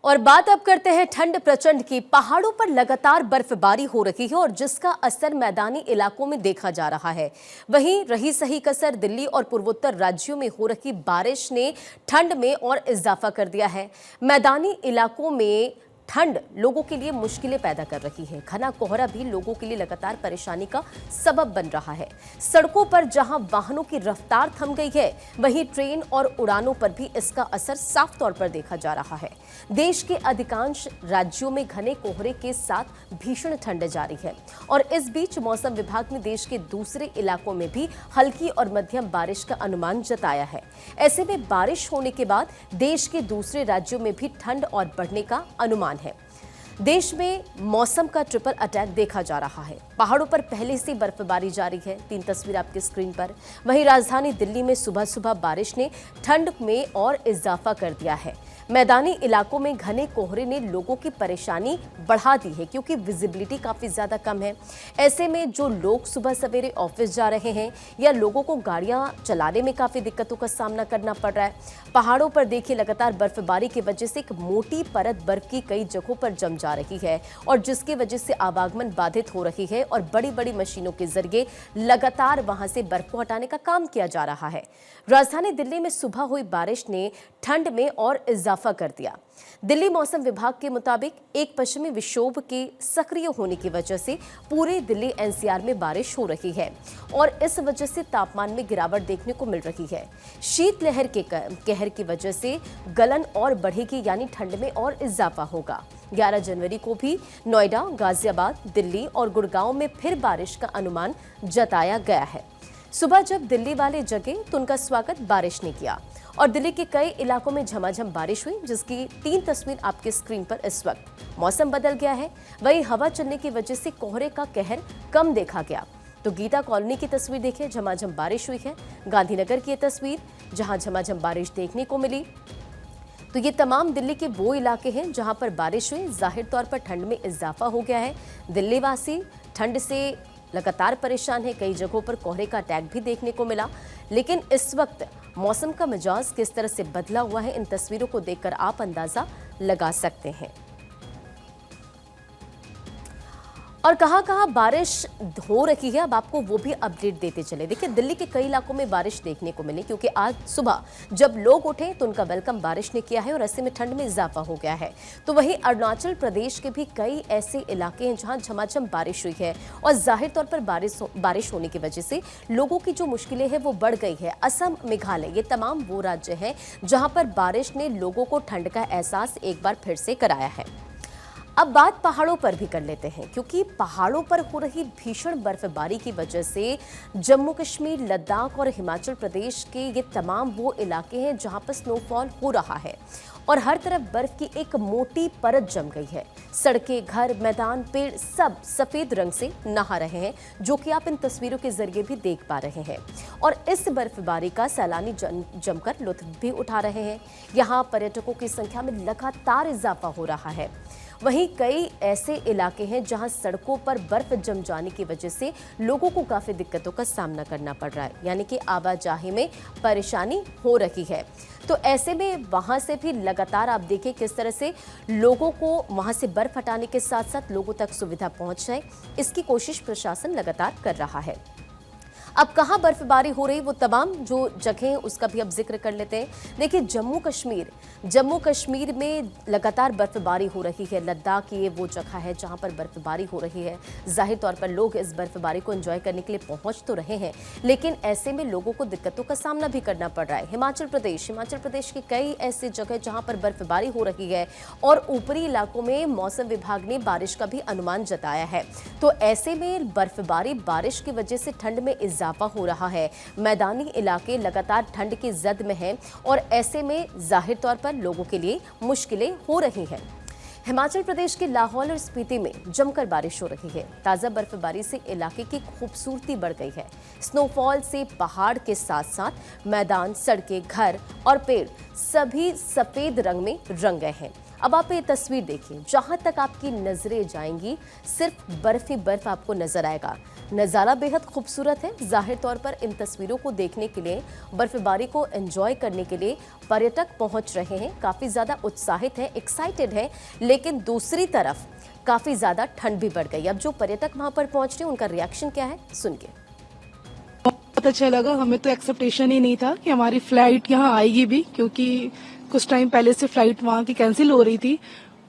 और बात अब करते हैं ठंड प्रचंड की। पहाड़ों पर लगातार बर्फबारी हो रही है और जिसका असर मैदानी इलाकों में देखा जा रहा है। वहीं रही सही कसर दिल्ली और पूर्वोत्तर राज्यों में हो रही बारिश ने ठंड में और इजाफा कर दिया है। मैदानी इलाकों में ठंड लोगों के लिए मुश्किलें पैदा कर रही है। घना कोहरा भी लोगों के लिए लगातार परेशानी का सबब बन रहा है। सड़कों पर जहां वाहनों की रफ्तार थम गई है, वहीं ट्रेन और उड़ानों पर भी इसका असर साफ तौर पर देखा जा रहा है। देश के अधिकांश राज्यों में घने कोहरे के साथ भीषण ठंड जारी है और इस बीच मौसम विभाग ने देश के दूसरे इलाकों में भी हल्की और मध्यम बारिश का अनुमान जताया है। ऐसे में बारिश होने के बाद देश के दूसरे राज्यों में भी ठंड और बढ़ने का अनुमान है। देश में मौसम का ट्रिपल अटैक देखा जा रहा है। पहाड़ों पर पहले से बर्फबारी जारी है, 3 तस्वीर आपकी स्क्रीन पर। वहीं राजधानी दिल्ली में सुबह सुबह बारिश ने ठंड में और इजाफा कर दिया है। मैदानी इलाकों में घने कोहरे ने लोगों की परेशानी बढ़ा दी है क्योंकि विजिबिलिटी काफी ज्यादा कम है। ऐसे में जो लोग सुबह सवेरे ऑफिस जा रहे हैं या लोगों को गाड़ियां चलाने में काफी दिक्कतों का सामना करना पड़ रहा है। पहाड़ों पर देखिए लगातार बर्फबारी की वजह से एक मोटी परत बर्फ की कई जगहों पर जम जा रही है और जिसकी वजह से आवागमन बाधित हो रही है और बड़ी बड़ी मशीनों के जरिए लगातार वहां से बर्फ को हटाने का काम किया जा रहा है। राजधानी दिल्ली में सुबह हुई बारिश ने ठंड में और इजाफा कर दिया। दिल्ली मौसम विभाग के मुताबिक एक पश्चिमी विक्षोभ के सक्रिय होने की वजह से पूरे दिल्ली एनसीआर में बारिश हो रही है और इस वजह से तापमान में गिरावट देखने को मिल रही है। शीतलहर के कहर की वजह से गलन और बढ़ेगी, यानी ठंड में और इजाफा होगा। 11 जनवरी को भी नोएडा, गाजियाबाद, दिल्ली और गुड़गांव में फिर बारिश का अनुमान जताया गया है। सुबह जब दिल्ली वाले जगे तो उनका स्वागत बारिश ने किया और दिल्ली के कई इलाकों में झमाझम बारिश हुई, जिसकी 3 तस्वीर आपके स्क्रीन पर इस वक्त। मौसम बदल गया है, वहीं हवा चलने की वजह से कोहरे का कहर कम देखा गया। तो गीता कॉलोनी की तस्वीर देखिए, झमाझम बारिश हुई है। गांधीनगर की तस्वीर जहां झमाझम बारिश देखने को मिली। तो ये तमाम दिल्ली के वो इलाके हैं जहां पर बारिश हुई। जाहिर तौर पर ठंड में इजाफा हो गया है। दिल्ली वासी ठंड से लगातार परेशान है। कई जगहों पर कोहरे का अटैक भी देखने को मिला, लेकिन इस वक्त मौसम का मिजाज किस तरह से बदला हुआ है, इन तस्वीरों को देखकर आप अंदाजा लगा सकते हैं। और कहां बारिश हो रही है, अब आपको वो भी अपडेट देते चले। देखिए, दिल्ली के कई इलाकों में बारिश देखने को मिली क्योंकि आज सुबह जब लोग उठे तो उनका वेलकम बारिश ने किया है और ऐसे में ठंड में इजाफा हो गया है। तो वहीं अरुणाचल प्रदेश के भी कई ऐसे इलाके हैं जहां झमाझम बारिश हुई है और जाहिर तौर पर बारिश होने की वजह से लोगों की जो मुश्किलें हैं वो बढ़ गई है। असम, मेघालय, ये तमाम वो राज्य हैं जहां पर बारिश ने लोगों को ठंड का एहसास एक बार फिर से कराया है। अब बात पहाड़ों पर भी कर लेते हैं क्योंकि पहाड़ों पर हो रही भीषण बर्फबारी की वजह से जम्मू कश्मीर, लद्दाख और हिमाचल प्रदेश के ये तमाम वो इलाके हैं जहां पर स्नोफॉल हो रहा है और हर तरफ बर्फ की एक मोटी परत जम गई है। सड़कें, घर, मैदान, पेड़ सब सफेद रंग से नहा रहे हैं, जो कि आप इन तस्वीरों के जरिए भी देख पा रहे हैं। और इस बर्फबारी का सैलानी जमकर लुत्फ भी उठा रहे हैं। यहाँ पर्यटकों की संख्या में लगातार इजाफा हो रहा है। वहीं कई ऐसे इलाके हैं जहां सड़कों पर बर्फ जम जाने की वजह से लोगों को काफी दिक्कतों का सामना करना पड़ रहा है, यानी कि आवाजाही में परेशानी हो रही है। तो ऐसे में वहां से भी लगातार आप देखिए किस तरह से लोगों को वहां से बर्फ हटाने के साथ साथ लोगों तक सुविधा पहुंच जाए, इसकी कोशिश प्रशासन लगातार कर रहा है। अब कहां बर्फबारी हो रही, वो तमाम जो जगह हैं उसका भी अब जिक्र कर लेते हैं। देखिए, जम्मू कश्मीर में लगातार बर्फबारी हो रही है। लद्दाख ये वो जगह है जहां पर बर्फबारी हो रही है। जाहिर तौर पर लोग इस बर्फबारी को एंजॉय करने के लिए पहुंच तो रहे हैं, लेकिन ऐसे में लोगों को दिक्कतों का सामना भी करना पड़ रहा है। हिमाचल प्रदेश की कई ऐसी जगह जहां पर बर्फबारी हो रही है और ऊपरी इलाकों में मौसम विभाग ने बारिश का भी अनुमान जताया है। तो ऐसे में बर्फबारी, बारिश की वजह से ठंड में इजाफा हो रहा है। मैदानी इलाके लगातार ठंड की जद में हैं और ऐसे में जाहिर तौर पर लोगों के लिए मुश्किलें हो रही हैं। हिमाचल प्रदेश के लाहौल और स्पीति में जमकर बारिश हो रही है। ताजा बर्फबारी से इलाके की खूबसूरती बढ़ गई है। स्नोफॉल से पहाड़ के साथ साथ मैदान, सड़कें, घर और पेड़ सभी सफेद रंग में रंग गए हैं। अब आप ये तस्वीर देखिए, जहां तक आपकी नजरें जाएंगी सिर्फ बर्फ ही बर्फ आपको नजर आएगा। नज़ारा बेहद खूबसूरत है। जाहिर तौर पर इन तस्वीरों को देखने के लिए, बर्फबारी को एंजॉय करने के लिए पर्यटक पहुंच रहे हैं, काफ़ी ज़्यादा उत्साहित हैं, एक्साइटेड हैं। लेकिन दूसरी तरफ काफ़ी ज़्यादा ठंड भी बढ़ गई। अब जो पर्यटक वहां पर पहुंच रहे हैं, उनका रिएक्शन क्या है, सुनिए। बहुत अच्छा लगा। हमें तो एक्सपेक्टेशन ही नहीं था कि हमारी फ्लाइट यहाँ आएगी भी, क्योंकि कुछ टाइम पहले से फ्लाइट वहाँ की कैंसिल हो रही थी।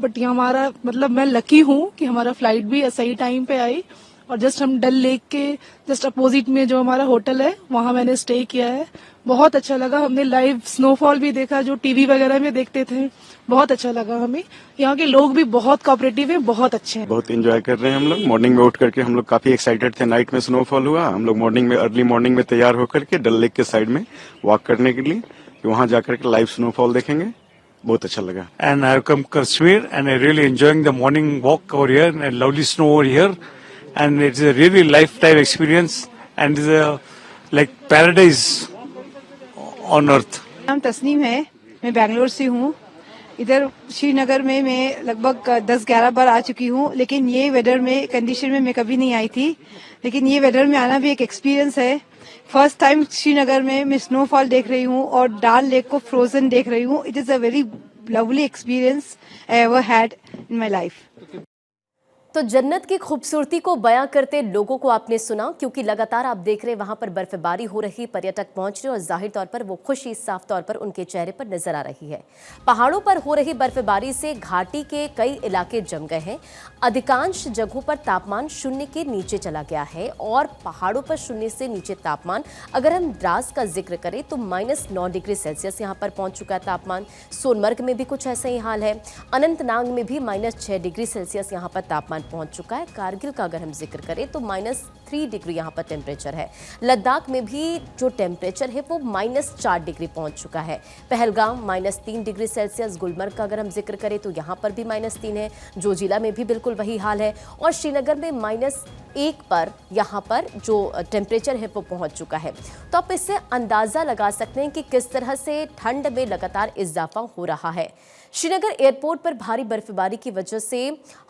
बट ये हमारा मतलब मैं लकी हूँ कि हमारा फ्लाइट भी सही टाइम पे आई। और जस्ट हम डल लेक के जस्ट अपोजिट में जो हमारा होटल है वहाँ मैंने स्टे किया है। बहुत अच्छा लगा। हमने लाइव स्नोफॉल भी देखा जो टीवी वगैरह में देखते थे। बहुत अच्छा लगा हमें। यहाँ के लोग भी बहुत कोऑपरेटिव है, बहुत अच्छे हैं। बहुत एंजॉय कर रहे हैं हम लोग। मॉर्निंग में उठ करके हम लोग काफी एक्साइटेड थे। नाइट में स्नोफॉल हुआ, हम लोग मॉर्निंग में अर्ली मॉर्निंग में तैयार होकर के डल लेक के साइड में वॉक करने के लिए, कि वहां जाकर के लाइव स्नोफॉल देखेंगे। बहुत अच्छा लगा। And I have come Kashmir and I really enjoying the morning walk over here and lovely snow over here, and it's a really lifetime experience and it's a like paradise on earth. नाम तस्नीम है, मैं बैंगलोर से हूँ। इधर श्रीनगर में मैं लगभग 10-11 बार आ चुकी हूँ, लेकिन ये वेदर में कंडीशन में मैं कभी नहीं आई थी। लेकिन ये वेदर में आना भी एक एक्सपीरियंस है। फर्स्ट टाइम श्रीनगर में मैं स्नोफॉल देख रही हूँ और डाल लेक को फ्रोजन देख रही हूँ। It is a very lovely experience I ever had in my life. तो जन्नत की खूबसूरती को बयां करते लोगों को आपने सुना, क्योंकि लगातार आप देख रहे हैं वहां पर बर्फबारी हो रही, पर्यटक पहुंच रहे और जाहिर तौर पर वो खुशी साफ तौर पर उनके चेहरे पर नजर आ रही है। पहाड़ों पर हो रही बर्फबारी से घाटी के कई इलाके जम गए हैं। अधिकांश जगहों पर तापमान शून्य के नीचे चला गया है और पहाड़ों पर शून्य से नीचे तापमान, अगर हम द्रास का जिक्र करें तो -9 डिग्री सेल्सियस यहाँ पर पहुंच चुका है तापमान। सोनमर्ग में भी कुछ ऐसा ही हाल है। अनंतनाग में भी -6 डिग्री सेल्सियस यहाँ पर तापमान पहुंच चुका है। कारगिल का अगर हम जिक्र करें तो -3 डिग्री यहाँ पर टेम्परेचर है। लद्दाख में भी जो टेम्परेचर है वो -4 डिग्री पहुंच चुका है। Pahalgam -3 degree Celsius. गुलमर्ग का अगर हम जिक्र करें तो यहाँ पर भी -3 है। जोजिला में भी बिल्कुल वही हाल है और श्रीनगर में -1 पर यहाँ पर जो टेम्परेचर है वो पहुंच चुका है। तो आप इससे अंदाजा लगा सकते हैं कि किस तरह से ठंड में लगातार इजाफा हो रहा है। श्रीनगर एयरपोर्ट पर भारी बर्फबारी की वजह से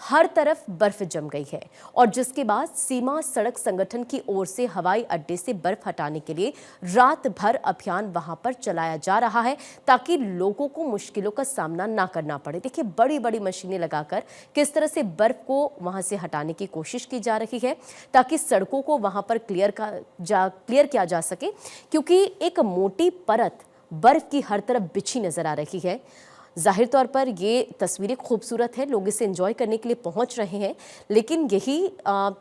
हर तरफ बर्फ जम गई है और जिसके बाद सीमा सड़क संगठन की ओर से हवाई अड्डे से बर्फ हटाने के लिए रात भर अभियान वहां पर चलाया जा रहा है, ताकि लोगों को मुश्किलों का सामना ना करना पड़े। देखिए, बड़ी बड़ी मशीनें लगाकर किस तरह से बर्फ को वहां से हटाने की कोशिश की जा रही है, ताकि सड़कों को वहां पर क्लियर किया जा सके, क्योंकि एक मोटी परत बर्फ की हर तरफ बिछी नजर आ रही है। जाहिर तौर पर ये तस्वीरें खूबसूरत है, लोग इसे एंजॉय करने के लिए पहुंच रहे हैं, लेकिन यही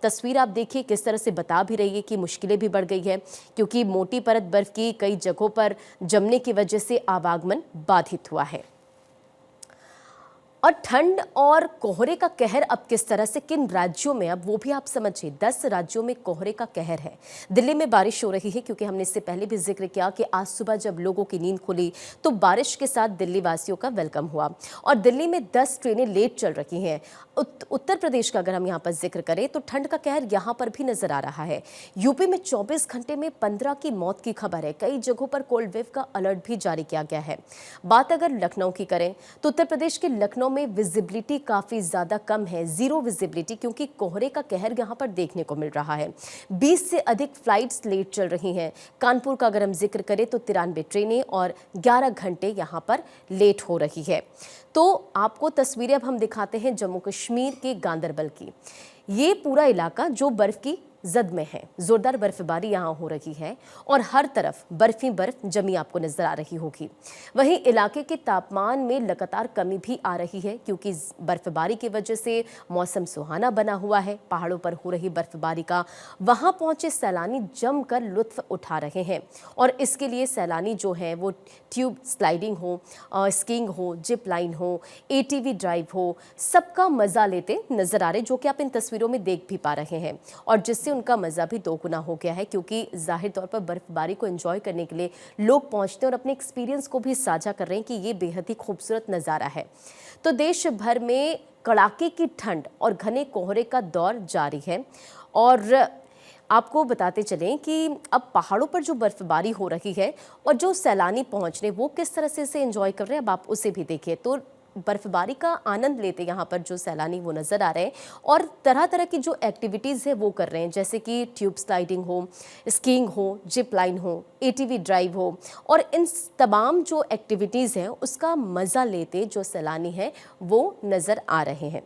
तस्वीर आप देखिए किस तरह से बता भी रही है कि मुश्किलें भी बढ़ गई है, क्योंकि मोटी परत बर्फ की कई जगहों पर जमने की वजह से आवागमन बाधित हुआ है। और ठंड और कोहरे का कहर अब किस तरह से किन राज्यों में, अब वो भी आप समझिए, 10 राज्यों में कोहरे का कहर है। दिल्ली में बारिश हो रही है, क्योंकि हमने इससे पहले भी जिक्र किया कि आज सुबह जब लोगों की नींद खुली तो बारिश के साथ दिल्ली वासियों का वेलकम हुआ और दिल्ली में 10 ट्रेनें लेट चल रही हैं। उत्तर प्रदेश का अगर हम यहाँ पर जिक्र करें तो ठंड का कहर यहाँ पर भी नजर आ रहा है। यूपी में 24 घंटे में 15 की मौत की खबर है। कई जगहों पर कोल्ड वेव का अलर्ट भी जारी किया गया है। बात अगर लखनऊ की करें तो उत्तर प्रदेश के लखनऊ में विजिबिलिटी काफी ज्यादा कम है, 0 विजिबिलिटी, क्योंकि कोहरे का कहर यहाँ पर देखने को मिल रहा है। 20 से अधिक फ्लाइट्स लेट चल रही हैं। कानपुर का अगर हम जिक्र करें तो 93 ट्रेनें और 11 घंटे यहाँ पर लेट हो रही है। तो आपको तस्वीरें अब हम दिखाते हैं जम्मू कश्मीर के गांदरबल की। ये पूरा इलाका जो बर्फ की जद में है, जोरदार बर्फबारी यहाँ हो रही है और हर तरफ बर्फ ही बर्फ जमी आपको नजर आ रही होगी। वहीं इलाके के तापमान में लगातार कमी भी आ रही है, क्योंकि बर्फबारी की वजह से मौसम सुहाना बना हुआ है। पहाड़ों पर हो रही बर्फबारी का वहां पहुंचे सैलानी जमकर लुत्फ उठा रहे हैं और इसके लिए सैलानी जो हैं वो ट्यूब स्लाइडिंग हो, स्कीइंग हो, जिप लाइन हो, ATV ड्राइव हो, सबका मजा लेते नजर आ रहे, जो कि आप इन तस्वीरों में देख भी पा रहे हैं। और जिससे उनका मजा भी दोगुना हो गया है, क्योंकि जाहिर तौर पर बर्फबारी को एंजॉय करने के लिए लोग पहुंचते हैं और अपने एक्सपीरियंस को भी साझा कर रहे हैं कि ये बेहद ही खूबसूरत नज़ारा है। तो देश भर में कड़ाके की ठंड और घने कोहरे का दौर जारी है और आपको बताते चलें कि अब पहाड़ों पर जो बर्फबारी हो रही है और जो सैलानी पहुंच रहे हैं वो किस तरह से इसे एंजॉय कर रहे हैं, अब आप उसे भी देखिए। तो बर्फबारी का आनंद लेते यहाँ पर जो सैलानी वो नजर आ रहे हैं और तरह तरह की जो एक्टिविटीज़ है वो कर रहे हैं, जैसे कि ट्यूब स्लाइडिंग हो, स्कीइंग हो, जिप लाइन हो, एटीवी ड्राइव हो, और इन तमाम जो एक्टिविटीज़ हैं उसका मज़ा लेते जो सैलानी हैं वो नज़र आ रहे हैं।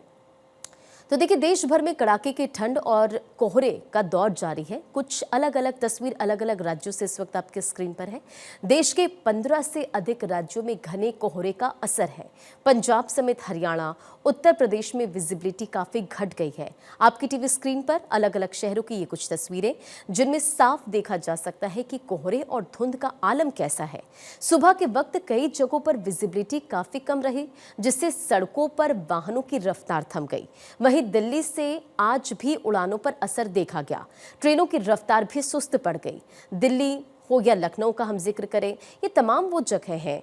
तो देखिए, देश भर में कड़ाके की ठंड और कोहरे का दौर जारी है। कुछ अलग अलग तस्वीर अलग अलग राज्यों से इस वक्त आपके स्क्रीन पर है। देश के 15 से अधिक राज्यों में घने कोहरे का असर है। पंजाब समेत हरियाणा, उत्तर प्रदेश में विजिबिलिटी काफ़ी घट गई है। आपकी टीवी स्क्रीन पर अलग अलग शहरों की ये कुछ तस्वीरें, जिनमें साफ देखा जा सकता है कि कोहरे और धुंध का आलम कैसा है। सुबह के वक्त कई जगहों पर विजिबिलिटी काफ़ी कम रही, जिससे सड़कों पर वाहनों की रफ्तार थम गई। वहीं दिल्ली से आज भी उड़ानों पर असर देखा गया। ट्रेनों की रफ्तार भी सुस्त पड़ गई। दिल्ली हो या लखनऊ का हम जिक्र करें, ये तमाम वो जगह हैं,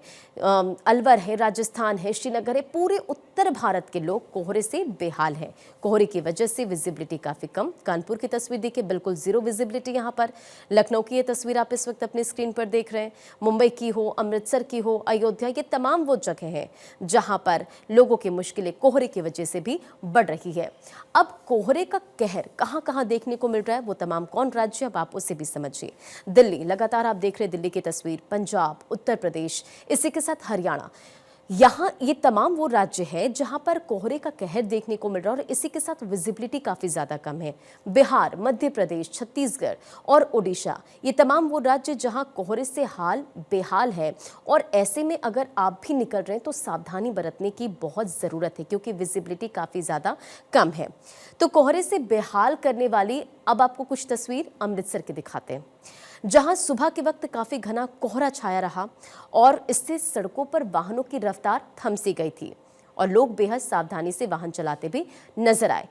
अलवर है, राजस्थान है, श्रीनगर है, पूरे उत्तर भारत के लोग कोहरे से बेहाल हैं। कोहरे की वजह से विजिबिलिटी काफ़ी कम। कानपुर की तस्वीर देखिए, बिल्कुल जीरो विजिबिलिटी यहाँ पर। लखनऊ की ये तस्वीर आप इस वक्त अपनी स्क्रीन पर देख रहे हैं। मुंबई की हो, अमृतसर की हो, अयोध्या, ये तमाम वो जगह हैं जहाँ पर लोगों की मुश्किलें कोहरे की वजह से भी बढ़ रही है। अब कोहरे का कहर कहाँ कहाँ देखने को मिल रहा है, वो तमाम कौन राज्य, अब आप उसे भी समझिए। दिल्ली, लगातार आप देख रहे हैं दिल्ली की तस्वीर, पंजाब, उत्तर प्रदेश, इसी के साथ हरियाणा, यहाँ ये तमाम वो राज्य हैं जहाँ पर कोहरे का कहर देखने को मिल रहा है और इसी के साथ विजिबिलिटी काफ़ी ज़्यादा कम है। बिहार, मध्य प्रदेश, छत्तीसगढ़ और ओडिशा, ये तमाम वो राज्य जहाँ कोहरे से हाल बेहाल है। और ऐसे में अगर आप भी निकल रहे हैं तो सावधानी बरतने की बहुत ज़रूरत है, क्योंकि विजिबिलिटी काफ़ी ज़्यादा कम है। तो कोहरे से बेहाल करने वाली अब आपको कुछ तस्वीर अमृतसर की दिखाते हैं, जहां सुबह के वक्त काफी घना कोहरा छाया रहा और इससे सड़कों पर वाहनों की रफ्तार थम सी गई थी और लोग बेहद सावधानी से वाहन चलाते भी नजर आए।